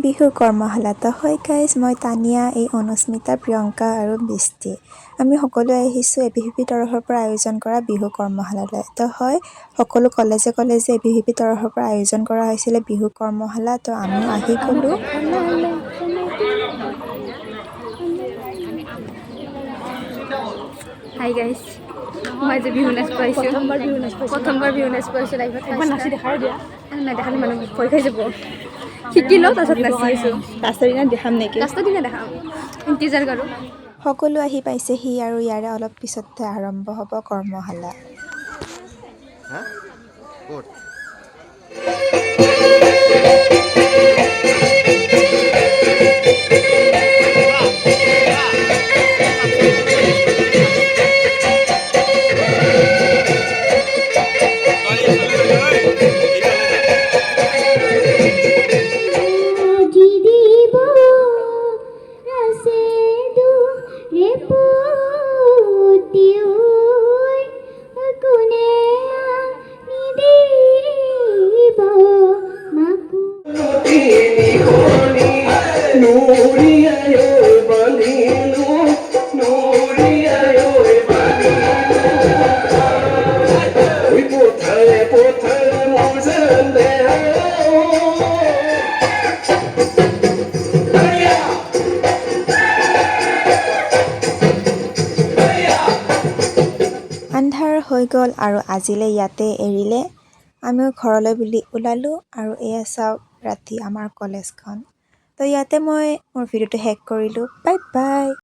বিহু কৰ্মশালাটো হয় গাইজ, মই তানিয়া, এই অনুস্মিতা, প্ৰিয়ংকা আৰু বৃষ্টি। আমি সকলোৱে আহিছোঁ এবিভিপি তৰফৰ পৰা আয়োজন কৰা বিহু কৰ্মশালালৈ। তো হয়, সকলো কলেজে এবিভিপি তৰফৰ পৰা আয়োজন কৰা হৈছিলে বিহু কৰ্মশালা। তো আমিও আহি গ'লোঁ। হাই গাইজ, মই আজি বিহু নাচ পাইছোঁ। প্ৰথমবাৰ বিহু নাচ পাইছোঁ লাইফত। নাচি দেখাই দিয়া নেদেখালে মানুহ ভয় খাই যাব। শিকি লওঁ, তাৰপিছত নাচি আছোঁ। লাষ্টৰ দিনা দেখাম নেকি? লাষ্টৰ দিনা দেখাম, ইণ্টিজাৰ কৰোঁ। সকলো আহি পাইছেহি আৰু ইয়াৰে অলপ পিছতে আৰম্ভ হ'ব কৰ্মশালা। আন্ধাৰ হৈ গ'ল আৰু আজিলৈ ইয়াতে এৰিলে। আমিও ঘৰলৈ বুলি ওলালোঁ আৰু এয়া চাওক ৰাতি আমাৰ কলেজখন। তো ইয়াতে মই মোৰ ভিডিঅ'টো শেষ কৰিলোঁ। Bye bye.